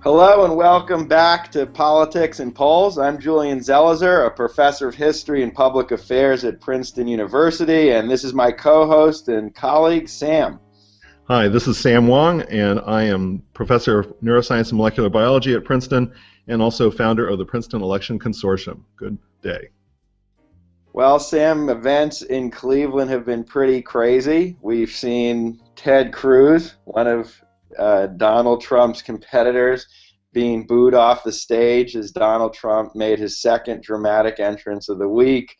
Hello and welcome back to Politics and Polls. I'm Julian Zelizer, a professor of history and public affairs at Princeton University, and this is my co-host and colleague, Sam. Hi, this is Sam Wang, and I am professor of neuroscience and molecular biology at Princeton and also founder of the Princeton Election Consortium. Good day. Well, Sam, events in Cleveland have been pretty crazy. We've seen Ted Cruz, one of Donald Trump's competitors, being booed off the stage as Donald Trump made his second dramatic entrance of the week.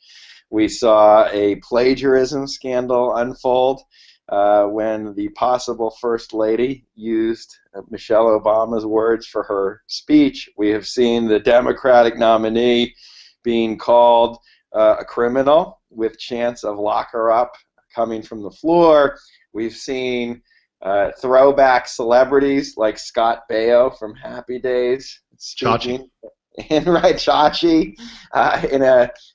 We saw a plagiarism scandal unfold when the possible First Lady used Michelle Obama's words for her speech. We have seen the Democratic nominee being called a criminal with chance of lock her up coming from the floor. We've seen throwback celebrities like Scott Baio from Happy Days speaking, right, Chachi,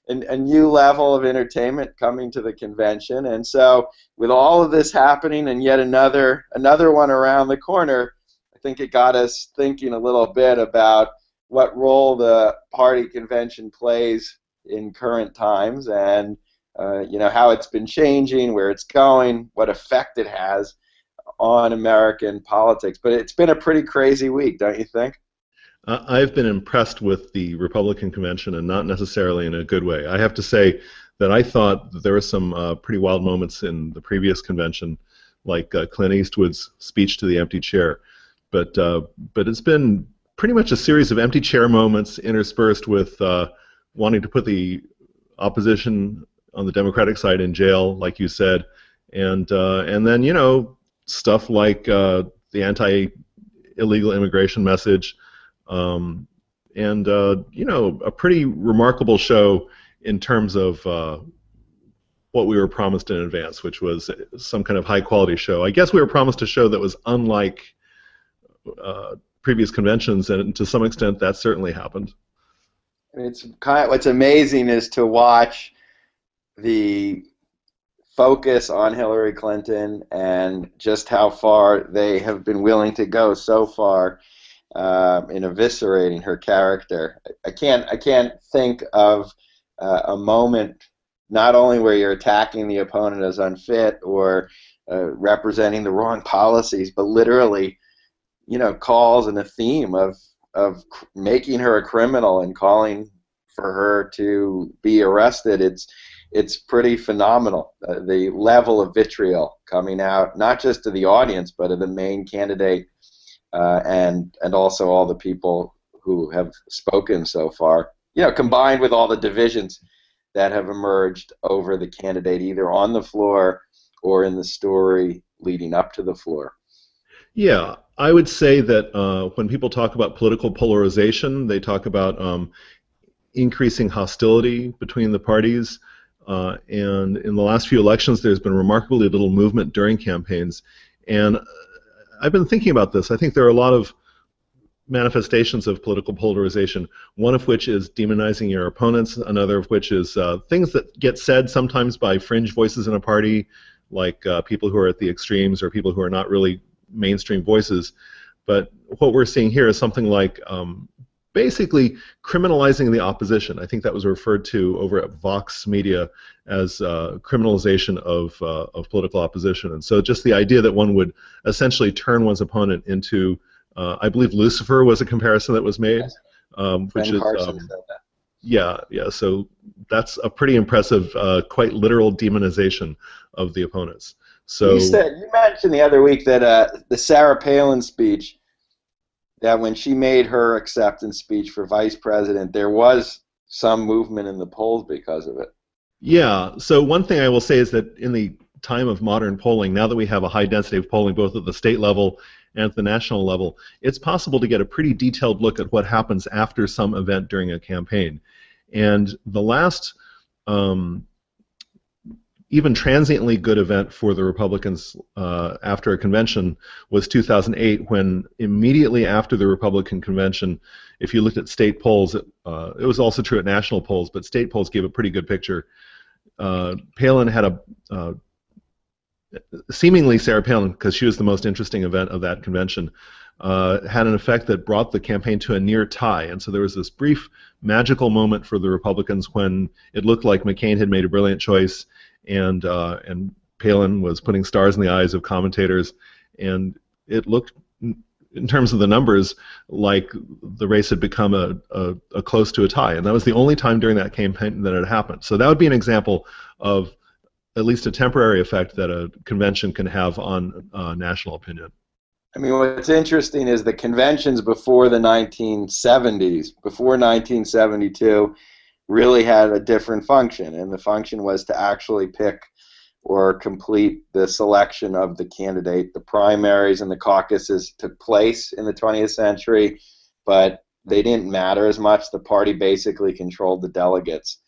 in a new level of entertainment coming to the convention. And so, with all of this happening and yet another one around the corner, I think it got us thinking a little bit about what role the party convention plays in current times, and how it's been changing, where it's going, what effect it has on American politics. But it's been a pretty crazy week, don't you think? I've been impressed with the Republican convention, and not necessarily in a good way. I have to say that I thought that there were some pretty wild moments in the previous convention, like Clint Eastwood's speech to the empty chair. But it's been pretty much a series of empty chair moments interspersed with wanting to put the opposition on the Democratic side in jail, like you said, and then stuff like the anti-illegal immigration message, and a pretty remarkable show in terms of what we were promised in advance, which was some kind of high-quality show. I guess we were promised a show that was unlike previous conventions, and to some extent that certainly happened. What's amazing is to watch the focus on Hillary Clinton and just how far they have been willing to go so far in eviscerating her character. I can't think of a moment not only where you're attacking the opponent as unfit or representing the wrong policies, but literally, calls and a theme of making her a criminal and calling for her to be arrested. It's pretty phenomenal, the level of vitriol coming out, not just to the audience, but to the main candidate and also all the people who have spoken so far. Combined with all the divisions that have emerged over the candidate, either on the floor or in the story leading up to the floor. Yeah, I would say that when people talk about political polarization, they talk about increasing hostility between the parties. And in the last few elections, there's been remarkably little movement during campaigns. And I've been thinking about this. I think there are a lot of manifestations of political polarization, one of which is demonizing your opponents, another of which is things that get said sometimes by fringe voices in a party, like people who are at the extremes or people who are not really mainstream voices. But what we're seeing here is something like basically criminalizing the opposition. I think that was referred to over at Vox Media as criminalization of political opposition. And so just the idea that one would essentially turn one's opponent into, I believe Lucifer was a comparison that was made, which is, yeah, so that's a pretty impressive, quite literal demonization of the opponents. So you mentioned the other week that the Sarah Palin speech, that when she made her acceptance speech for vice president, there was some movement in the polls because of it. Yeah, so one thing I will say is that in the time of modern polling, now that we have a high density of polling both at the state level and at the national level, it's possible to get a pretty detailed look at what happens after some event during a campaign. And the last even transiently good event for the Republicans after a convention was 2008, when immediately after the Republican convention, if you looked at state polls, it was also true at national polls, but state polls gave a pretty good picture. Palin had seemingly Sarah Palin, because she was the most interesting event of that convention, had an effect that brought the campaign to a near tie. And so there was this brief magical moment for the Republicans when it looked like McCain had made a brilliant choice, and Palin was putting stars in the eyes of commentators, and it looked, in terms of the numbers, like the race had become a close to a tie. And that was the only time during that campaign that it happened. So that would be an example of at least a temporary effect that a convention can have on national opinion. I mean, what's interesting is the conventions before the 1970s, before 1972, really had a different function, and the function was to actually pick or complete the selection of the candidate. The primaries and the caucuses took place in the 20th century, but they didn't matter as much. The party basically controlled the delegates.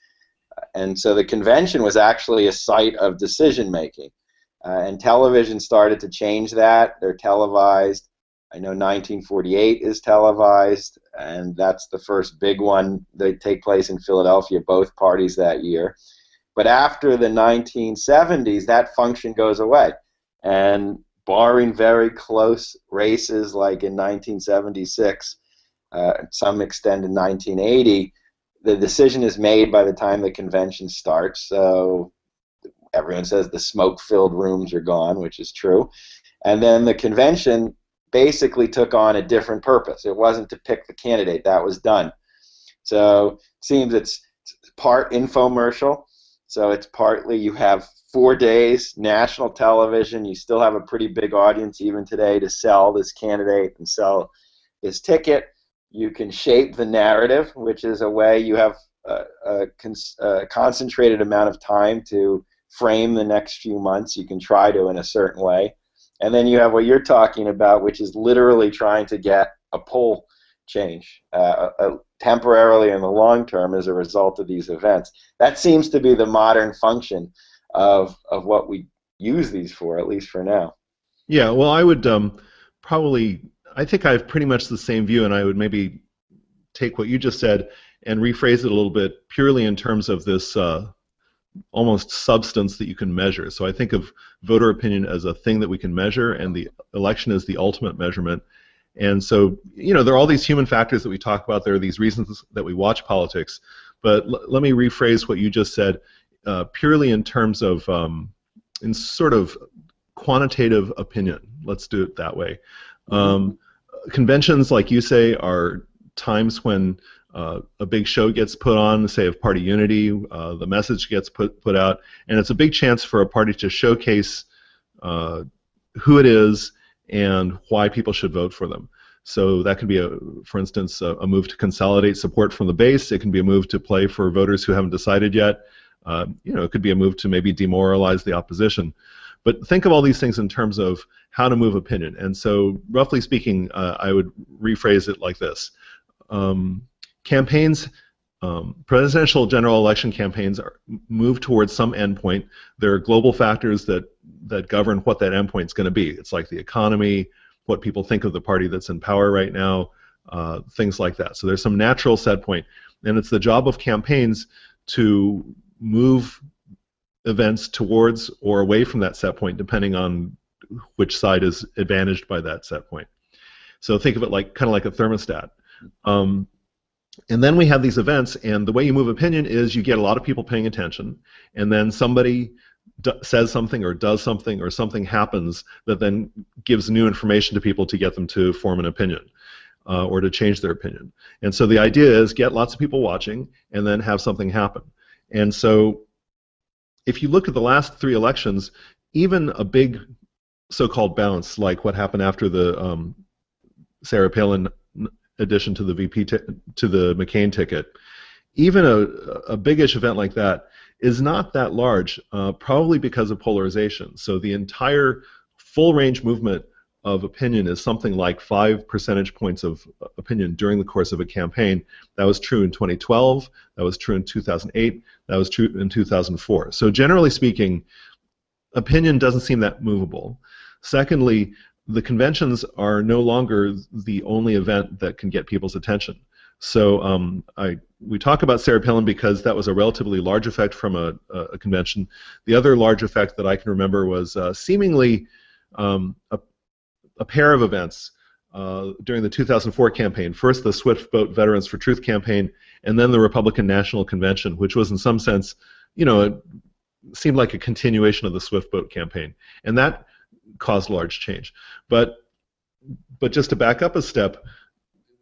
And so the convention was actually a site of decision-making. And television started to change that. They're televised. I know 1948 is televised, and that's the first big one. They take place in Philadelphia, both parties that year. But after the 1970s, that function goes away. And barring very close races like in 1976, to some extent in 1980, the decision is made by the time the convention starts. So everyone says the smoke-filled rooms are gone, which is true. And then the convention basically took on a different purpose. It wasn't to pick the candidate. That was done. So it seems it's part infomercial. So it's partly you have 4 days, national television. You still have a pretty big audience even today to sell this candidate and sell this ticket. You can shape the narrative, which is a way you have a concentrated amount of time to frame the next few months. You can try to in a certain way. And then you have what you're talking about, which is literally trying to get a poll change temporarily in the long term as a result of these events. That seems to be the modern function of what we use these for, at least for now. Yeah, well, I would I think I have pretty much the same view, and I would maybe take what you just said and rephrase it a little bit purely in terms of this almost substance that you can measure. So I think of voter opinion as a thing that we can measure, and the election is the ultimate measurement. And so, you know, there are all these human factors that we talk about. There are these reasons that we watch politics. But let me rephrase what you just said purely in terms of, in sort of quantitative opinion. Let's do it that way. Conventions, like you say, are times when a big show gets put on, say of party unity, the message gets put out, and it's a big chance for a party to showcase who it is and why people should vote for them. So that can be, for instance, a move to consolidate support from the base. It can be a move to play for voters who haven't decided yet. You know, it could be a move to maybe demoralize the opposition. But think of all these things in terms of how to move opinion. And so, roughly speaking, I would rephrase it like this. Campaigns, presidential general election campaigns move towards some endpoint. There are global factors that govern what that endpoint is going to be. It's like the economy, what people think of the party that's in power right now, things like that. So there's some natural set point. And it's the job of campaigns to move events towards or away from that set point, depending on which side is advantaged by that set point. So think of it like kind of like a thermostat. And then we have these events, and the way you move opinion is you get a lot of people paying attention, and then somebody says something or does something or something happens that then gives new information to people to get them to form an opinion or to change their opinion. And so the idea is get lots of people watching and then have something happen. And so if you look at the last 3 elections, even a big so-called bounce like what happened after the Sarah Palin addition to the to the McCain ticket, even a biggish event like that is not that large, probably because of polarization. So the entire full range movement of opinion is something like 5 percentage points of opinion during the course of a campaign. That was true in 2012, that was true in 2008, that was true in 2004. So generally speaking, opinion doesn't seem that movable. Secondly, the conventions are no longer the only event that can get people's attention. So we talk about Sarah Palin because that was a relatively large effect from a convention. The other large effect that I can remember was seemingly a pair of events. during the 2004 campaign. First, the Swift Boat Veterans for Truth campaign, and then the Republican National Convention, which was in some sense, it seemed like a continuation of the Swift Boat campaign, and that caused large change. But just to back up a step,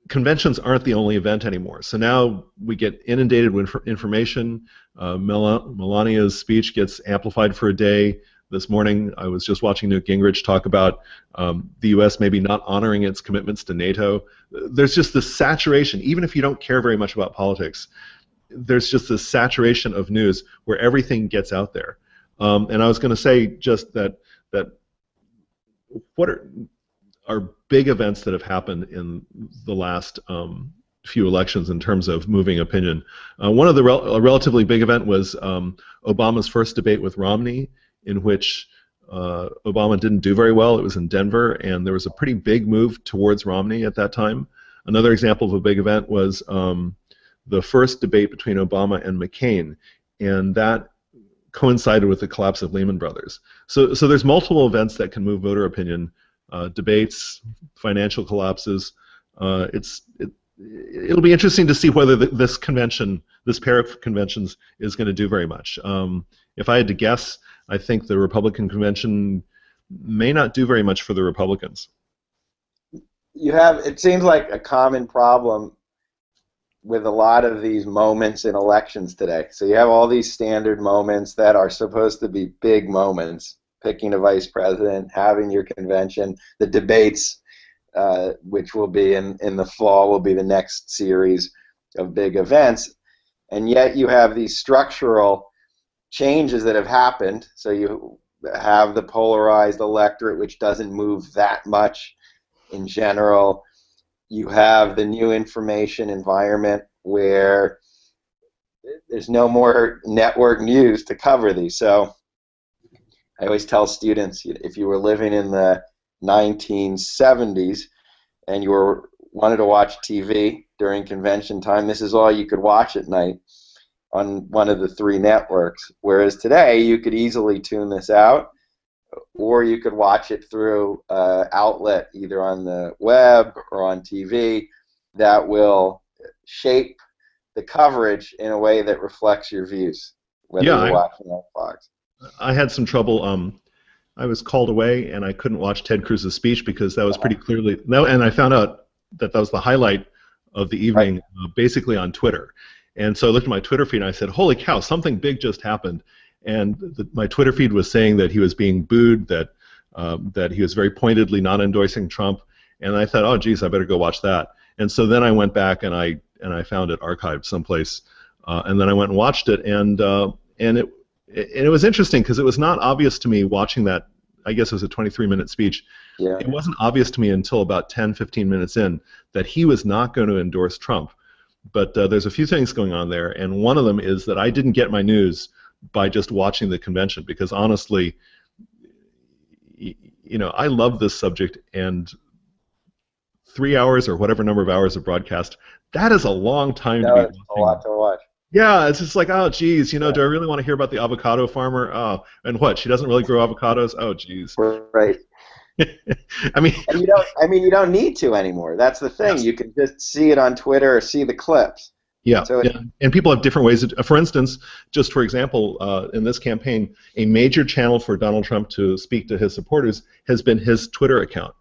conventions aren't the only event anymore. So now we get inundated with information. Melania's speech gets amplified for a day. This morning, I was just watching Newt Gingrich talk about the U.S. maybe not honoring its commitments to NATO. There's just this saturation, even if you don't care very much about politics, there's just this saturation of news where everything gets out there. And I was going to say just that what are big events that have happened in the last few elections in terms of moving opinion. One of the a relatively big event was Obama's first debate with Romney, in which Obama didn't do very well. It was in Denver, and there was a pretty big move towards Romney at that time. Another example of a big event was the first debate between Obama and McCain, and that coincided with the collapse of Lehman Brothers. So there's multiple events that can move voter opinion, debates, financial collapses. It'll be interesting to see whether this pair of conventions is going to do very much. If I had to guess, I think the Republican convention may not do very much for the Republicans. It seems like a common problem with a lot of these moments in elections today. So you have all these standard moments that are supposed to be big moments: picking a vice president, having your convention, the debates, which will be in the fall, will be the next series of big events. And yet you have these structural changes that have happened. So you have the polarized electorate, which doesn't move that much in general. You have the new information environment where there's no more network news to cover these. So I always tell students, if you were living in the 1970s and you wanted to watch TV during convention time, this is all you could watch at night on one of the three networks. Whereas today, you could easily tune this out, or you could watch it through an outlet either on the web or on TV that will shape the coverage in a way that reflects your views, whether you're watching on Fox. I had some trouble. I was called away, and I couldn't watch Ted Cruz's speech because that was pretty clearly and I found out that was the highlight of the evening, basically on Twitter. And so I looked at my Twitter feed, and I said, "Holy cow, something big just happened." And my Twitter feed was saying that he was being booed, that he was very pointedly not endorsing Trump. And I thought, oh, geez, I better go watch that. And so then I went back and I found it archived someplace, and then I went and watched it, and it was interesting because it was not obvious to me watching that. I guess it was a 23-minute speech. Yeah. It wasn't obvious to me until about 10, 15 minutes in that he was not going to endorse Trump. But there's a few things going on there, and one of them is that I didn't get my news by just watching the convention, because honestly, I love this subject, and 3 hours or whatever number of hours of broadcast, that is a long time to be watching. A lot to watch. Yeah, it's just like, oh, geez, do I really want to hear about the avocado farmer? Oh, and what? She doesn't really grow avocados? Oh, geez. Right. I mean, you don't need to anymore. That's the thing. Yes. You can just see it on Twitter or see the clips. Yeah, and people have different ways. For instance, just for example, in this campaign, a major channel for Donald Trump to speak to his supporters has been his Twitter account,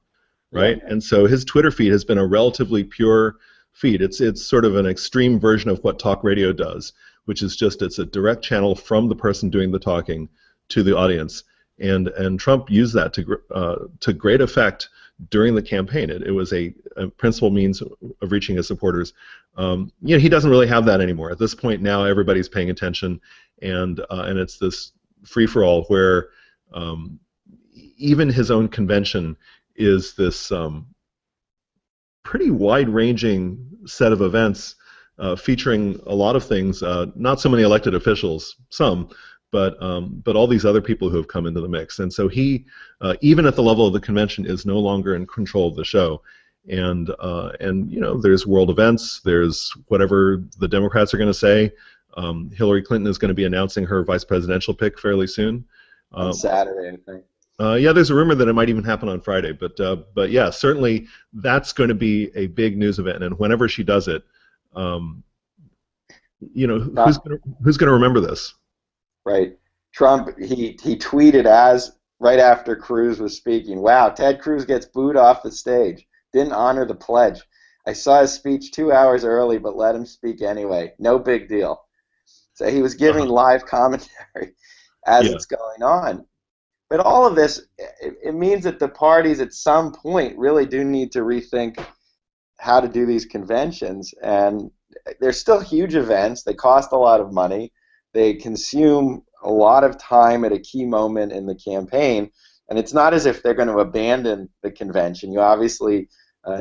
right? Yeah. And so his Twitter feed has been a relatively pure feed. It's sort of an extreme version of what talk radio does, which is it's a direct channel from the person doing the talking to the audience. And Trump used that to great effect during the campaign. It was a principal means of reaching his supporters. He doesn't really have that anymore. At this point now, everybody's paying attention, and it's this free-for-all where even his own convention is this pretty wide-ranging set of events featuring a lot of things, not so many elected officials, some, but all these other people who have come into the mix. And so he, even at the level of the convention, is no longer in control of the show. And there's world events, there's whatever the Democrats are going to say. Hillary Clinton is going to be announcing her vice presidential pick fairly soon. On Saturday, I think. Yeah, there's a rumor that it might even happen on Friday, but yeah, certainly that's going to be a big news event, and whenever she does it, um, who's going to remember this? Right. Trump, he tweeted as right after Cruz was speaking, wow, Ted Cruz gets booed off the stage. Didn't honor the pledge. I saw his speech 2 hours early, but let him speak anyway. No big deal. So he was giving live commentary as Yeah. it's going on. But all of this, it means that the parties at some point really do need to rethink how to do these conventions. And they're still huge events. They cost a lot of money. They consume a lot of time at a key moment in the campaign. And it's not as if they're going to abandon the convention. You obviously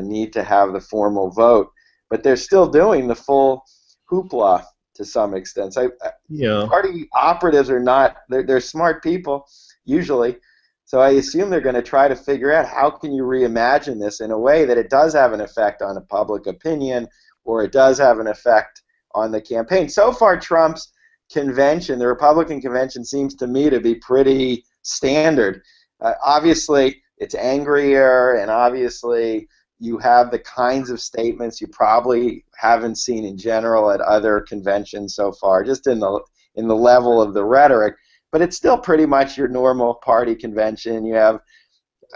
need to have the formal vote. But they're still doing the full hoopla to some extent. So Yeah. party operatives are not, they're smart people, usually. So I assume they're going to try to figure out how can you reimagine this in a way that it does have an effect on a public opinion or it does have an effect on the campaign. So far, Trump's convention, the Republican convention, seems to me to be pretty standard. Obviously, it's angrier, and obviously you have the kinds of statements you probably haven't seen in general at other conventions so far, just in the level of the rhetoric. But it's still pretty much your normal party convention. You have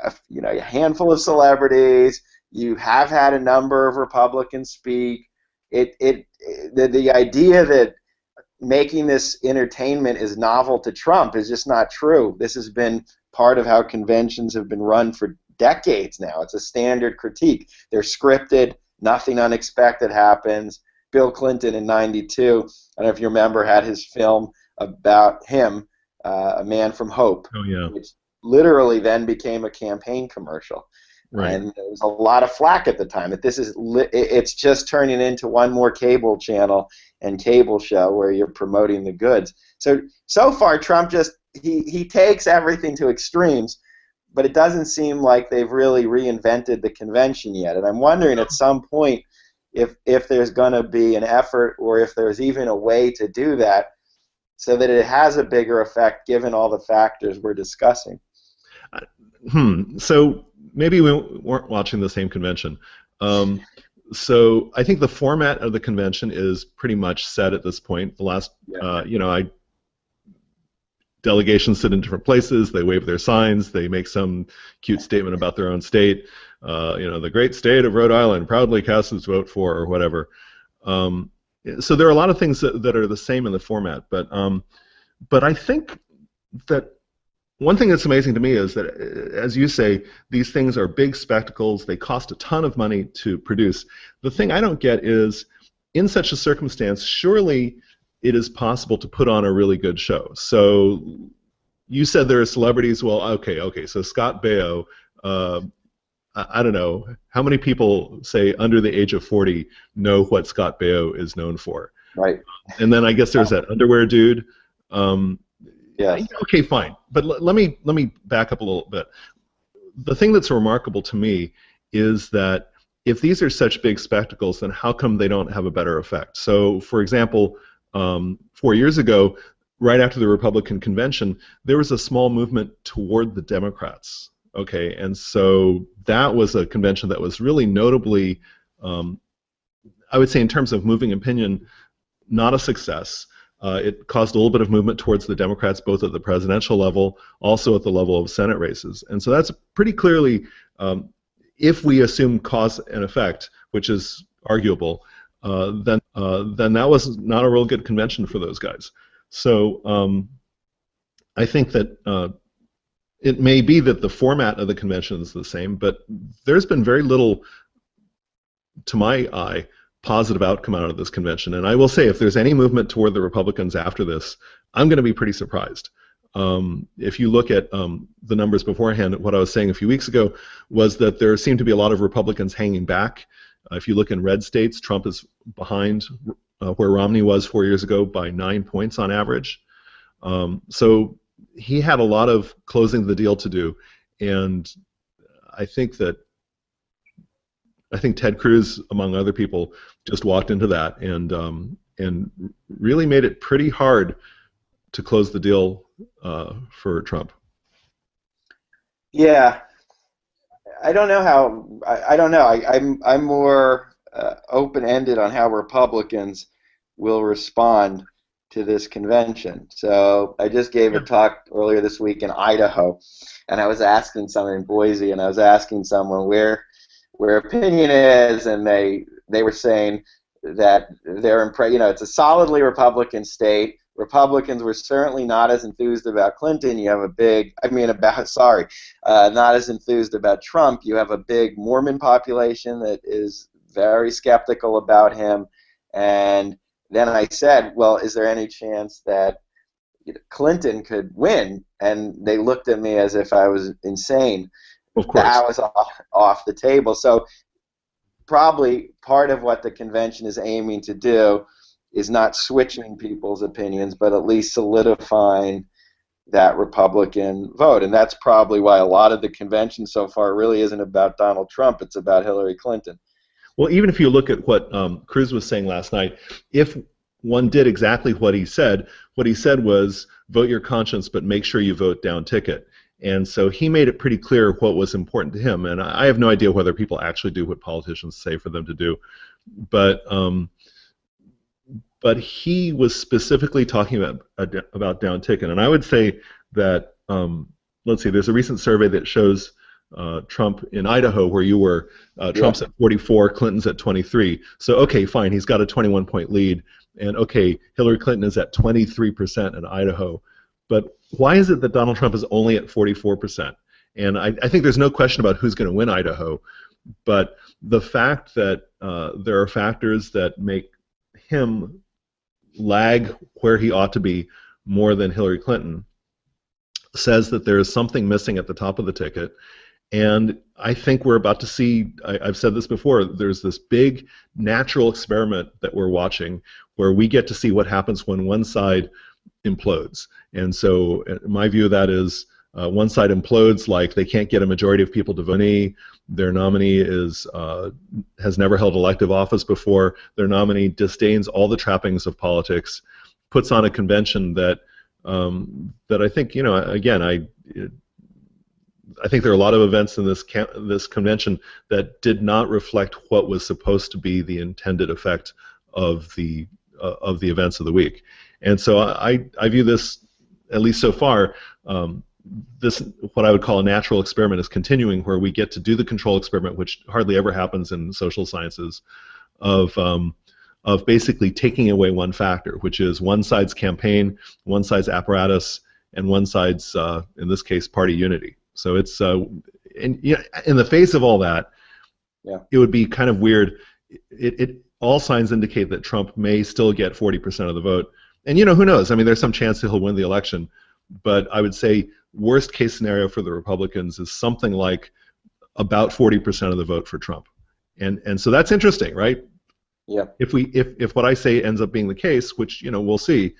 a handful of celebrities. You have had a number of Republicans speak. The idea that making this entertainment is novel to Trump is just not true. This has been part of how conventions have been run for decades now. It's a standard critique. They're scripted. Nothing unexpected happens. Bill Clinton in '92, I don't know if you remember, had his film about him, A Man from Hope, Oh yeah. which literally then became a campaign commercial. Right. And there was a lot of flack at the time that it's just turning into one more cable channel and cable show where you're promoting the goods. So far, Trump just he takes everything to extremes, but it doesn't seem like they've really reinvented the convention yet. And I'm wondering at some point if there's going to be an effort or if there's even a way to do that so that it has a bigger effect given all the factors we're discussing. So maybe we weren't watching the same convention. So I think the format of the convention is pretty much set at this point. The last, delegations sit in different places. They wave their signs. They make some cute statement about their own state. The great state of Rhode Island proudly casts its vote for, or whatever. So there are a lot of things that are the same in the format. But I think that one thing that's amazing to me is that, as you say, these things are big spectacles. They cost a ton of money to produce. The thing I don't get is, in such a circumstance, surely it is possible to put on a really good show. So you said there are celebrities. Well, okay. So Scott Baio, I don't know, how many people, say, under the age of 40 know what Scott Baio is known for? Right. And then I guess there's that underwear dude. Yes. Okay, fine. But let me back up a little bit. The thing that's remarkable to me is that if these are such big spectacles, then how come they don't have a better effect? So, for example, 4 years ago, right after the Republican convention, there was a small movement toward the Democrats. Okay, and so that was a convention that was really notably, I would say, in terms of moving opinion, not a success. It caused a little bit of movement towards the Democrats, both at the presidential level, also at the level of Senate races. And so that's pretty clearly, if we assume cause and effect, which is arguable, then that was not a real good convention for those guys. So I think that it may be that the format of the convention is the same, but there's been very little, to my eye, positive outcome out of this convention. And I will say, if there's any movement toward the Republicans after this, I'm going to be pretty surprised. If you look at the numbers beforehand, what I was saying a few weeks ago was that there seemed to be a lot of Republicans hanging back. If you look in red states, Trump is behind where Romney was 4 years ago by 9 points on average. So he had a lot of closing the deal to do, and I think Ted Cruz, among other people, just walked into that and really made it pretty hard to close the deal for Trump. Yeah, I don't know how. I don't know. I'm more open-ended on how Republicans will respond to this convention. So I just gave a Yeah. talk earlier this week in Idaho, and I was asking someone in Boise, and I was asking someone where opinion is, and they were saying that it's a solidly Republican state. Republicans were certainly not as enthused about Clinton. You have a big, I mean, about, sorry, not as enthused about Trump. You have a big Mormon population that is very skeptical about him. And then I said, well, is there any chance that Clinton could win? And they looked at me as if I was insane. Of course. That was off the table. So probably part of what the convention is aiming to do is not switching people's opinions, but at least solidifying that Republican vote. And that's probably why a lot of the convention so far really isn't about Donald Trump, it's about Hillary Clinton. Well, even if you look at what Cruz was saying last night, if one did exactly what he said was vote your conscience, but make sure you vote down ticket. And so he made it pretty clear what was important to him. And I have no idea whether people actually do what politicians say for them to do. But he was specifically talking about down ticket. And I would say that, let's see, there's a recent survey that shows Trump in Idaho, where you were, Trump's at 44, Clinton's at 23. So, okay, fine, he's got a 21-point lead. And, okay, Hillary Clinton is at 23% in Idaho. But why is it that Donald Trump is only at 44%? And I think there's no question about who's going to win Idaho. But the fact that there are factors that make him lag where he ought to be more than Hillary Clinton says that there is something missing at the top of the ticket. And I think we're about to see, I've said this before, there's this big natural experiment that we're watching where we get to see what happens when one side implodes. And so my view of that is one side implodes like they can't get a majority of people to vote. Their nominee has never held elective office before. Their nominee disdains all the trappings of politics, puts on a convention that I think, again, I think there are a lot of events in this convention that did not reflect what was supposed to be the intended effect of the events of the week. And so I view this, at least so far, this, what I would call a natural experiment, is continuing, where we get to do the control experiment, which hardly ever happens in social sciences, of basically taking away one factor, which is one side's campaign, one side's apparatus, and one side's, in this case, party unity. So it's, in the face of all that, it would be kind of weird. All signs indicate that Trump may still get 40% of the vote. And, who knows? I mean, there's some chance that he'll win the election. But I would say worst case scenario for the Republicans is something like about 40% of the vote for Trump. And so that's interesting, right? Yeah. If what I say ends up being the case, which, we'll see,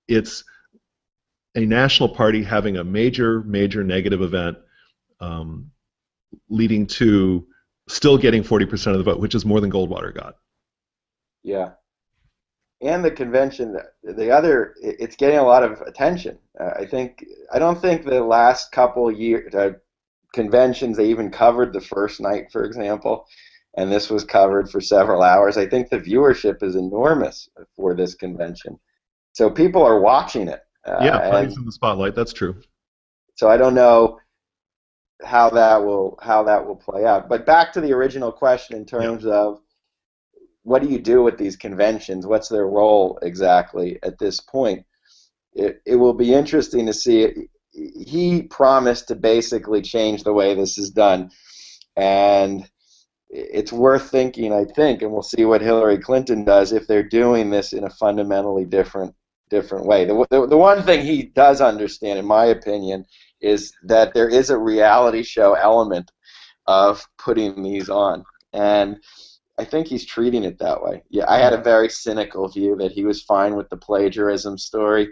it's a national party having a major negative event leading to still getting 40% of the vote, which is more than Goldwater got. Yeah. And the convention, it's getting a lot of attention. I don't think the last couple years, conventions, they even covered the first night, for example, and this was covered for several hours. I think the viewership is enormous for this convention. So people are watching it. Party's in the spotlight, that's true. So I don't know how that will play out. But back to the original question in terms of what do you do with these conventions? What's their role exactly at this point? It will be interesting to see. He promised to basically change the way this is done, and it's worth thinking, I think, and we'll see what Hillary Clinton does if they're doing this in a fundamentally different way. The one thing he does understand, in my opinion, is that there is a reality show element of putting these on, and I think he's treating it that way. Yeah, I had a very cynical view that he was fine with the plagiarism story.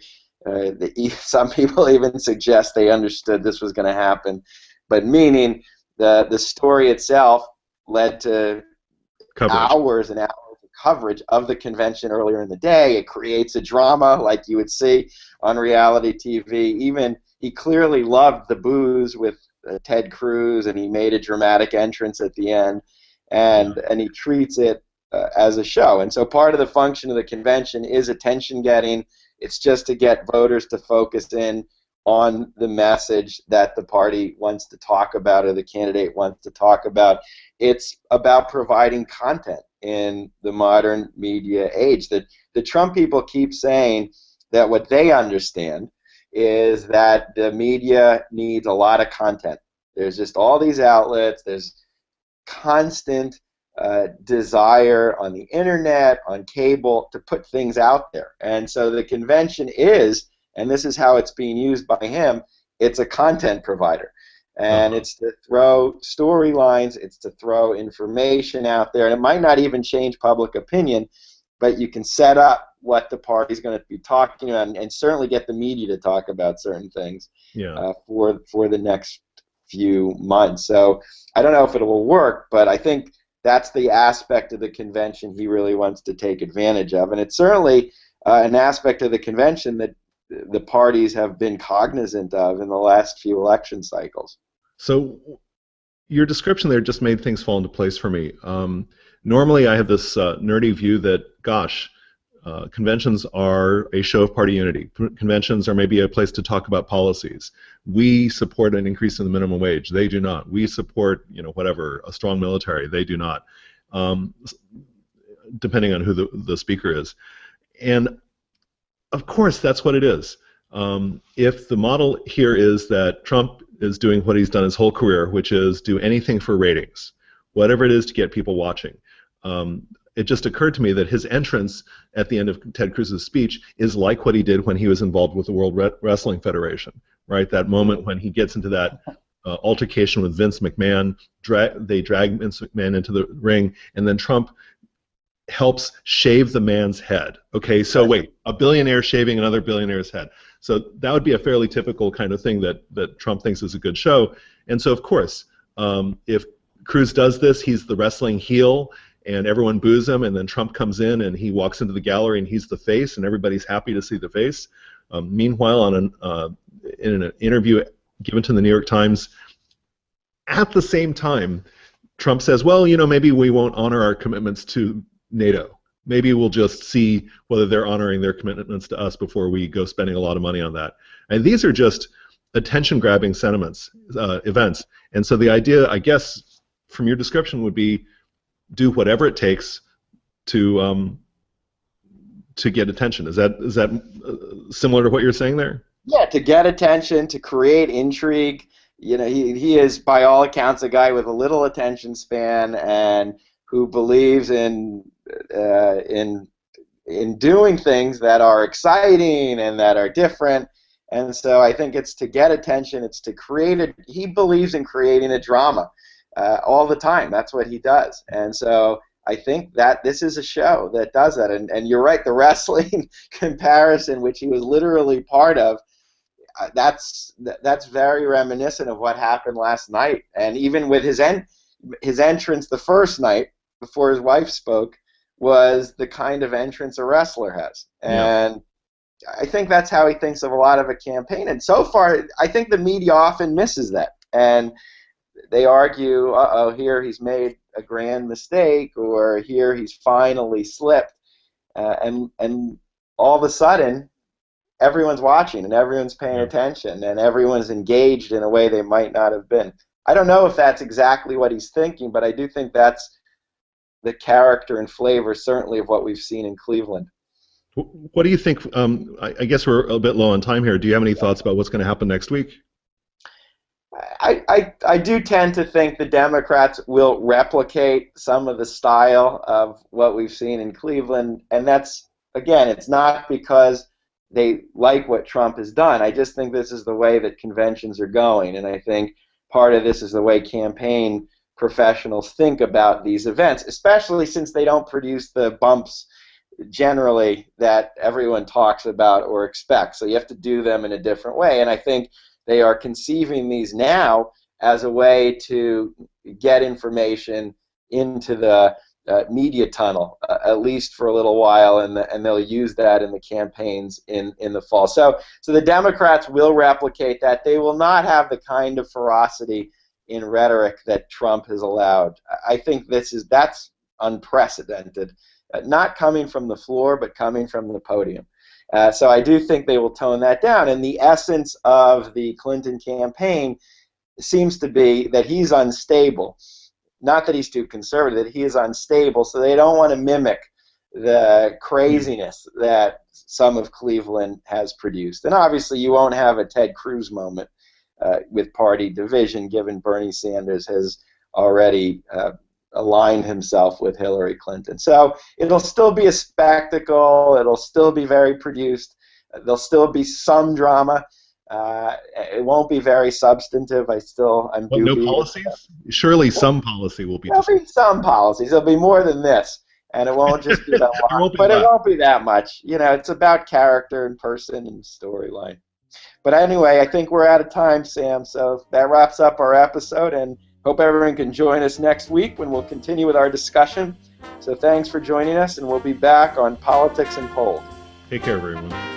Some people even suggest they understood this was going to happen, but meaning the story itself led to hours and hours of coverage of the convention earlier in the day. It creates a drama like you would see on reality TV. Even he clearly loved the booze with Ted Cruz, and he made a dramatic entrance at the end, and he treats it as a show. And so part of the function of the convention is attention getting. It's just to get voters to focus in on the message that the party wants to talk about or the candidate wants to talk about. It's about providing content in the modern media age. That the Trump people keep saying that what they understand is that the media needs a lot of content. There's just all these outlets. There's constant desire on the internet, on cable, to put things out there. And so the convention is, and this is how it's being used by him, it's a content provider. And it's to throw storylines, it's to throw information out there, and it might not even change public opinion, but you can set up what the party's going to be talking about, and certainly get the media to talk about certain things for the next few months. So I don't know if it will work, but I think that's the aspect of the convention he really wants to take advantage of, and it's certainly an aspect of the convention that the parties have been cognizant of in the last few election cycles. So your description there just made things fall into place for me. Normally I have this nerdy view that, gosh, conventions are a show of party unity. Conventions are maybe a place to talk about policies. We support an increase in the minimum wage. They do not. We support, whatever, a strong military. They do not, depending on who the speaker is. And of course, that's what it is. If the model here is that Trump is doing what he's done his whole career, which is do anything for ratings, whatever it is to get people watching. It just occurred to me that his entrance at the end of Ted Cruz's speech is like what he did when he was involved with the World Wrestling Federation, right? That moment when he gets into that altercation with Vince McMahon, they drag Vince McMahon into the ring, and then Trump helps shave the man's head. Okay, so wait, a billionaire shaving another billionaire's head. So that would be a fairly typical kind of thing that Trump thinks is a good show. And so, of course, if Cruz does this, he's the wrestling heel, and everyone boos him, and then Trump comes in and he walks into the gallery and he's the face, and everybody's happy to see the face. Meanwhile, in an interview given to the New York Times, at the same time, Trump says, well, maybe we won't honor our commitments to NATO. Maybe we'll just see whether they're honoring their commitments to us before we go spending a lot of money on that. And these are just attention-grabbing events. And so the idea, I guess, from your description would be do whatever it takes to get attention. Is that similar to what you're saying there? Yeah, to get attention, to create intrigue. He is, by all accounts, a guy with a little attention span and who believes in doing things that are exciting and that are different. And so I think it's to get attention. It's to create he believes in creating a drama all the time. That's what he does. And so I think that this is a show that does that. And you're right, the wrestling comparison, which he was literally part of, that's very reminiscent of what happened last night. And even with his entrance the first night before his wife spoke was the kind of entrance a wrestler has. And I think that's how he thinks of a lot of a campaign. And so far, I think the media often misses that. And they argue, here he's made a grand mistake, or here he's finally slipped. And all of a sudden, everyone's watching and everyone's paying attention and everyone's engaged in a way they might not have been. I don't know if that's exactly what he's thinking, but I do think that's the character and flavor, certainly, of what we've seen in Cleveland. What do you think? I guess we're a bit low on time here. Do you have any thoughts about what's going to happen next week? I do tend to think the Democrats will replicate some of the style of what we've seen in Cleveland, and that's, again, it's not because they like what Trump has done. I just think this is the way that conventions are going, and I think part of this is the way campaign professionals think about these events, especially since they don't produce the bumps generally that everyone talks about or expects. So you have to do them in a different way, and I think they are conceiving these now as a way to get information into the media tunnel, at least for a little while, and they'll use that in the campaigns in the fall. So the Democrats will replicate that. They will not have the kind of ferocity in rhetoric that Trump has allowed. I think that's unprecedented, not coming from the floor, but coming from the podium. So I do think they will tone that down. And the essence of the Clinton campaign seems to be that he's unstable. Not that he's too conservative, that he is unstable, so they don't want to mimic the craziness that some of Cleveland has produced. And obviously you won't have a Ted Cruz moment with party division, given Bernie Sanders has already aligned himself with Hillary Clinton. So it'll still be a spectacle, it'll still be very produced, there'll still be some drama. It won't be very substantive. I'm dubious. No policies? Surely some policy will be. There'll be some policies. There'll be more than this, and it won't just be that long. But it won't be that much. You know, it's about character and person and storyline. But anyway, I think we're out of time, Sam. So that wraps up our episode, and hope everyone can join us next week when we'll continue with our discussion. So thanks for joining us, and we'll be back on Politics and Polls. Take care, everyone.